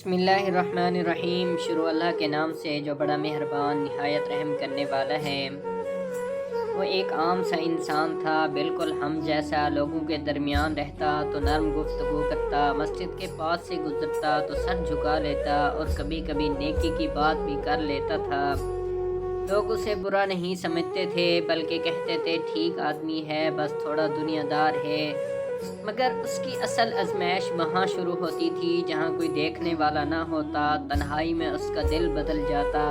بسم اللہ الرحمن الرحیم۔ شروع اللہ کے نام سے جو بڑا مہربان نہایت رحم کرنے والا ہے۔ وہ ایک عام سا انسان تھا، بالکل ہم جیسا، لوگوں کے درمیان رہتا تو نرم گفتگو کرتا، مسجد کے پاس سے گزرتا تو سر جھکا لیتا اور کبھی کبھی نیکی کی بات بھی کر لیتا تھا۔ لوگ اسے برا نہیں سمجھتے تھے، بلکہ کہتے تھے ٹھیک آدمی ہے، بس تھوڑا دنیا دار ہے۔ مگر اس کی اصل آزمائش وہاں شروع ہوتی تھی جہاں کوئی دیکھنے والا نہ ہوتا۔ تنہائی میں اس کا دل بدل جاتا،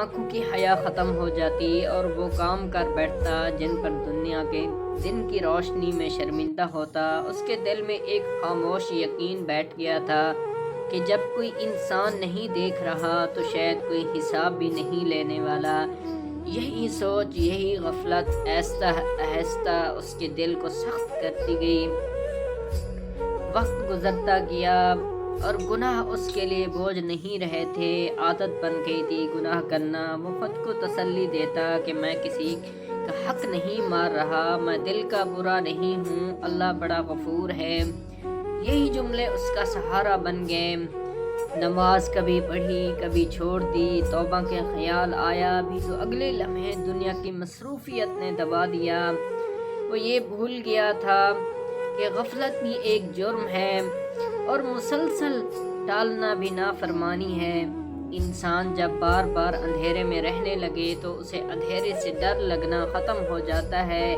آنکھوں کی حیا ختم ہو جاتی اور وہ کام کر بیٹھتا جن پر دنیا کے دن کی روشنی میں شرمندہ ہوتا۔ اس کے دل میں ایک خاموش یقین بیٹھ گیا تھا کہ جب کوئی انسان نہیں دیکھ رہا تو شاید کوئی حساب بھی نہیں لینے والا۔ یہی سوچ، یہی غفلت آہستہ آہستہ اس کے دل کو سخت کرتی گئی۔ وقت گزرتا گیا اور گناہ اس کے لیے بوجھ نہیں رہے تھے، عادت بن گئی تھی گناہ کرنا۔ وہ خود کو تسلی دیتا کہ میں کسی کا حق نہیں مار رہا، میں دل کا برا نہیں ہوں، اللہ بڑا غفور ہے۔ یہی جملے اس کا سہارا بن گئے۔ نماز کبھی پڑھی، کبھی چھوڑ دی، توبہ کے خیال آیا بھی تو اگلے لمحے دنیا کی مصروفیت نے دبا دیا۔ وہ یہ بھول گیا تھا کہ غفلت بھی ایک جرم ہے اور مسلسل ٹالنا بھی نافرمانی ہے۔ انسان جب بار بار اندھیرے میں رہنے لگے تو اسے اندھیرے سے ڈر لگنا ختم ہو جاتا ہے،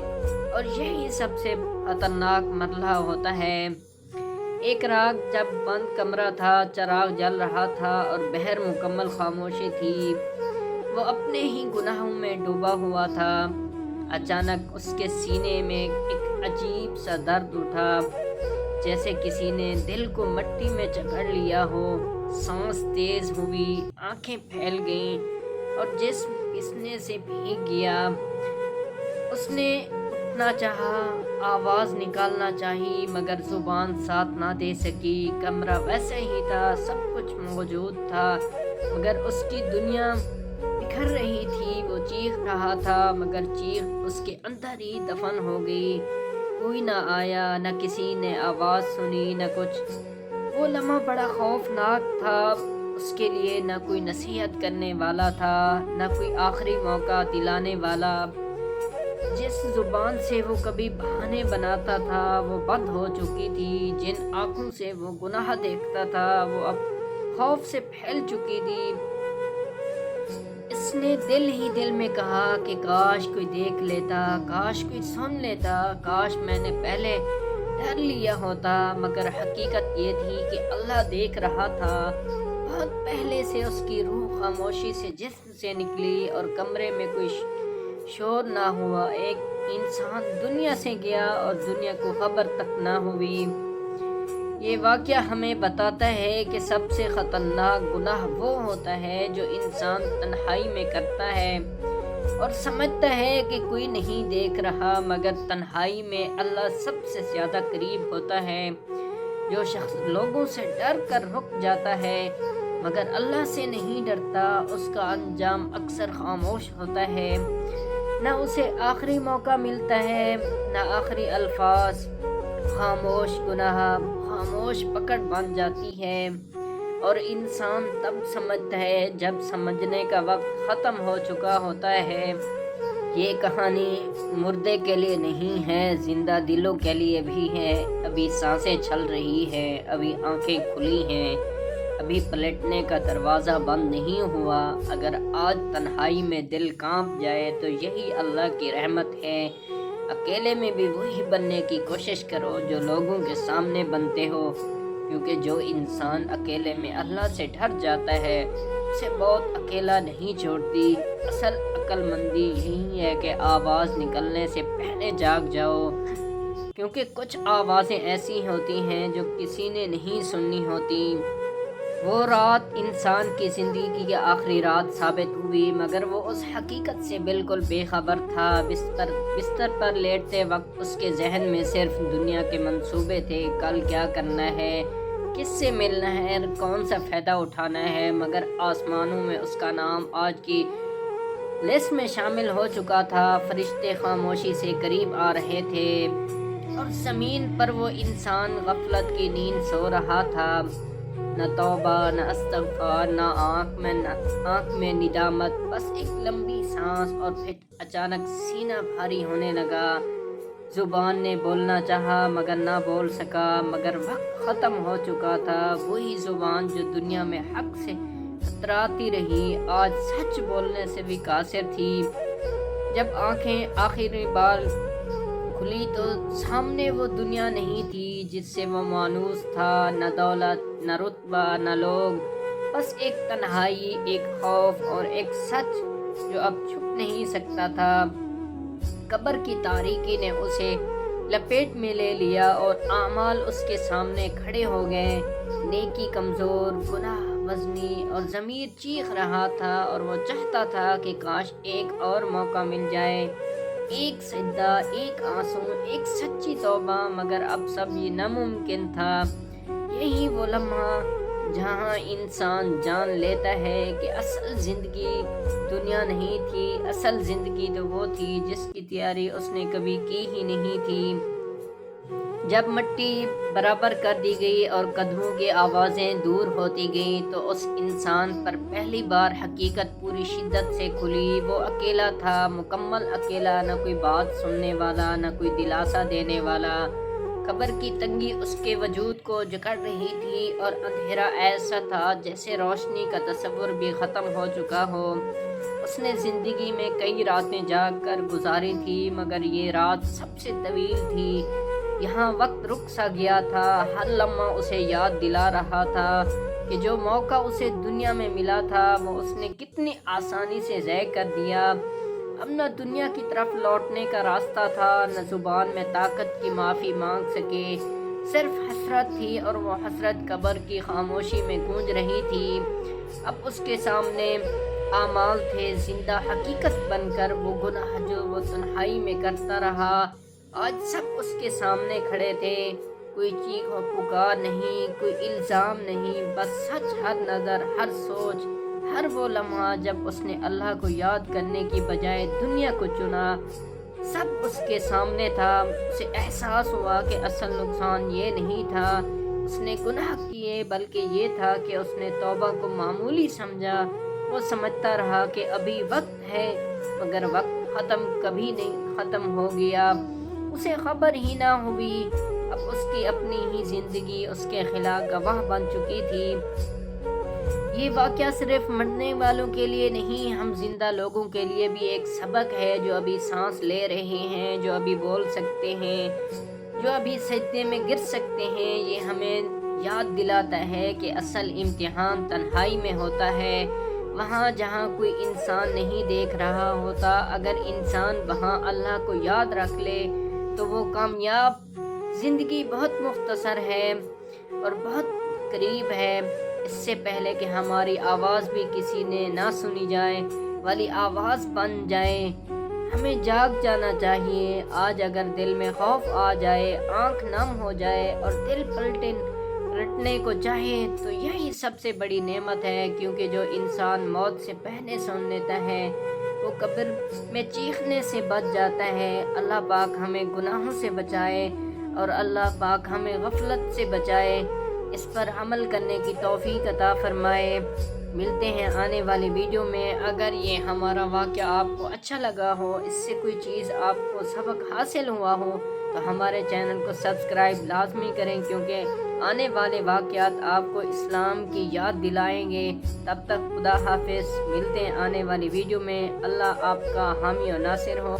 اور یہی سب سے خطرناک مرحلہ ہوتا ہے۔ ایک رات جب بند کمرہ تھا، چراغ جل رہا تھا اور باہر مکمل خاموشی تھی، وہ اپنے ہی گناہوں میں ڈوبا ہوا تھا۔ اچانک اس کے سینے میں ایک عجیب سا درد اٹھا، جیسے کسی نے دل کو مٹی میں جکڑ لیا ہو۔ سانس تیز ہوئی، آنکھیں پھیل گئیں اور جسم پسنے سے بھیگ گیا۔ اس نے اٹھنا چاہا، آواز نکالنا چاہی، مگر زبان ساتھ نہ دے سکی۔ کمرہ ویسا ہی تھا، سب کچھ موجود تھا، مگر اس کی دنیا بکھر رہی تھی۔ وہ چیخ رہا تھا مگر چیخ اس کے اندر ہی دفن ہو گئی۔ کوئی نہ آیا، نہ کسی نے آواز سنی، نہ کچھ۔ وہ لمحہ بڑا خوفناک تھا اس کے لیے، نہ کوئی نصیحت کرنے والا تھا، نہ کوئی آخری موقع دلانے والا۔ جس زبان سے وہ کبھی بہانے بناتا تھا وہ بند ہو چکی تھی، جن آنکھوں سے وہ گناہ دیکھتا تھا وہ اب خوف سے پھیل چکی تھی۔ اس نے دل ہی دل میں کہا کہ کاش کوئی دیکھ لیتا، کاش کوئی سن لیتا، کاش میں نے پہلے ڈر لیا ہوتا۔ مگر حقیقت یہ تھی کہ اللہ دیکھ رہا تھا۔ بہت پہلے سے اس کی روح خاموشی سے جسم سے نکلی اور کمرے میں کوئی شور نہ ہوا۔ ایک انسان دنیا سے گیا اور دنیا کو خبر تک نہ ہوئی۔ یہ واقعہ ہمیں بتاتا ہے کہ سب سے خطرناک گناہ وہ ہوتا ہے جو انسان تنہائی میں کرتا ہے اور سمجھتا ہے کہ کوئی نہیں دیکھ رہا، مگر تنہائی میں اللہ سب سے زیادہ قریب ہوتا ہے۔ جو شخص لوگوں سے ڈر کر رک جاتا ہے مگر اللہ سے نہیں ڈرتا، اس کا انجام اکثر خاموش ہوتا ہے۔ نہ اسے آخری موقع ملتا ہے، نہ آخری الفاظ۔ خاموش گناہ خاموش پکڑ بن جاتی ہے، اور انسان تب سمجھتا ہے جب سمجھنے کا وقت ختم ہو چکا ہوتا ہے۔ یہ کہانی مردے کے لیے نہیں ہے، زندہ دلوں کے لیے بھی ہے۔ ابھی سانسیں چل رہی ہیں، ابھی آنکھیں کھلی ہیں، ابھی پلٹنے کا دروازہ بند نہیں ہوا۔ اگر آج تنہائی میں دل کانپ جائے تو یہی اللہ کی رحمت ہے۔ اکیلے میں بھی وہی بننے کی کوشش کرو جو لوگوں کے سامنے بنتے ہو، کیونکہ جو انسان اکیلے میں اللہ سے ڈر جاتا ہے اسے موت اکیلا نہیں چھوڑتی۔ اصل عقل مندی یہی ہے کہ آواز نکلنے سے پہلے جاگ جاؤ، کیونکہ کچھ آوازیں ایسی ہوتی ہیں جو کسی نے نہیں سننی ہوتی۔ وہ رات انسان کی زندگی کی آخری رات ثابت ہوئی، مگر وہ اس حقیقت سے بالکل بے خبر تھا۔ بستر پر لیٹتے وقت اس کے ذہن میں صرف دنیا کے منصوبے تھے، کل کیا کرنا ہے، کس سے ملنا ہے، کون سا فائدہ اٹھانا ہے۔ مگر آسمانوں میں اس کا نام آج کی لسٹ میں شامل ہو چکا تھا۔ فرشتے خاموشی سے قریب آ رہے تھے اور زمین پر وہ انسان غفلت کی نیند سو رہا تھا۔ نہ توبہ نہ استغفار، نہ آنکھ میں ندامت، بس ایک لمبی سانس اور پھر اچانک سینہ بھاری ہونے لگا۔ زبان نے بولنا چاہا مگر نہ بول سکا، مگر وقت ختم ہو چکا تھا۔ وہی زبان جو دنیا میں حق سے کتراتی رہی، آج سچ بولنے سے بھی قاصر تھی۔ جب آنکھیں آخری بار کھلی تو سامنے وہ دنیا نہیں تھی جس سے وہ مانوس تھا، نہ دولت نہ رتبہ نہ لوگ، بس ایک تنہائی، ایک خوف اور ایک سچ جو اب چھپ نہیں سکتا تھا۔ قبر کی تاریکی نے اسے لپیٹ میں لے لیا اور اعمال اس کے سامنے کھڑے ہو گئے۔ نیکی کمزور، گناہ وزنی اور ضمیر چیخ رہا تھا، اور وہ چاہتا تھا کہ کاش ایک اور موقع مل جائے، ایک سجدہ، ایک آنسو، ایک سچی توبہ، مگر اب سب یہ ناممکن تھا۔ یہی وہ لمحہ جہاں انسان جان لیتا ہے کہ اصل زندگی دنیا نہیں تھی، اصل زندگی تو وہ تھی جس کی تیاری اس نے کبھی کی ہی نہیں تھی۔ جب مٹی برابر کر دی گئی اور قدموں کی آوازیں دور ہوتی گئیں تو اس انسان پر پہلی بار حقیقت پوری شدت سے کھلی۔ وہ اکیلا تھا، مکمل اکیلا، نہ کوئی بات سننے والا، نہ کوئی دلاسا دینے والا۔ قبر کی تنگی اس کے وجود کو جکڑ رہی تھی اور اندھیرا ایسا تھا جیسے روشنی کا تصور بھی ختم ہو چکا ہو۔ اس نے زندگی میں کئی راتیں جاگ کر گزاری تھی، مگر یہ رات سب سے طویل تھی۔ یہاں وقت رک سا گیا تھا، ہر لمحہ اسے یاد دلا رہا تھا کہ جو موقع اسے دنیا میں ملا تھا وہ اس نے کتنی آسانی سے ضائع کر دیا۔ اب نہ دنیا کی طرف لوٹنے کا راستہ تھا، نہ زبان میں طاقت کی معافی مانگ سکے، صرف حسرت تھی، اور وہ حسرت قبر کی خاموشی میں گونج رہی تھی۔ اب اس کے سامنے اعمال تھے زندہ حقیقت بن کر، وہ گناہ جو وہ تنہائی میں کرتا رہا آج سب اس کے سامنے کھڑے تھے۔ کوئی چیخ و پکار نہیں، کوئی الزام نہیں، بس سچ، ہر نظر، ہر سوچ، ہر وہ لمحہ جب اس نے اللہ کو یاد کرنے کی بجائے دنیا کو چنا، سب اس کے سامنے تھا۔ اسے احساس ہوا کہ اصل نقصان یہ نہیں تھا اس نے گناہ کیے، بلکہ یہ تھا کہ اس نے توبہ کو معمولی سمجھا۔ وہ سمجھتا رہا کہ ابھی وقت ہے، مگر وقت کبھی نہیں ختم ہو گیا، اسے خبر ہی نہ ہوئی۔ اب اس کی اپنی ہی زندگی اس کے خلاف گواہ بن چکی تھی۔ یہ واقعہ صرف مرنے والوں کے لیے نہیں، ہم زندہ لوگوں کے لیے بھی ایک سبق ہے، جو ابھی سانس لے رہے ہیں، جو ابھی بول سکتے ہیں، جو ابھی سجدے میں گر سکتے ہیں۔ یہ ہمیں یاد دلاتا ہے کہ اصل امتحان تنہائی میں ہوتا ہے، وہاں جہاں کوئی انسان نہیں دیکھ رہا ہوتا۔ اگر انسان وہاں اللہ کو یاد رکھ لے تو وہ کامیاب۔ زندگی بہت مختصر ہے اور بہت قریب ہے، اس سے پہلے کہ ہماری آواز بھی کسی نے نہ سنی جائے والی آواز بن جائے، ہمیں جاگ جانا چاہیے۔ آج اگر دل میں خوف آ جائے، آنکھ نم ہو جائے اور دل پلٹنے کو چاہے تو یہی سب سے بڑی نعمت ہے، کیونکہ جو انسان موت سے پہلے سن لیتا ہے وہ قبر میں چیخنے سے بچ جاتا ہے۔ اللہ پاک ہمیں گناہوں سے بچائے اور اللہ پاک ہمیں غفلت سے بچائے، اس پر عمل کرنے کی توفیق عطا فرمائے۔ ملتے ہیں آنے والی ویڈیو میں۔ اگر یہ ہمارا واقعہ آپ کو اچھا لگا ہو، اس سے کوئی چیز آپ کو سبق حاصل ہوا ہو تو ہمارے چینل کو سبسکرائب لازمی کریں، کیونکہ آنے والے واقعات آپ کو اسلام کی یاد دلائیں گے۔ تب تک خدا حافظ، ملتے ہیں آنے والی ویڈیو میں۔ اللہ آپ کا حامی و ناصر ہو۔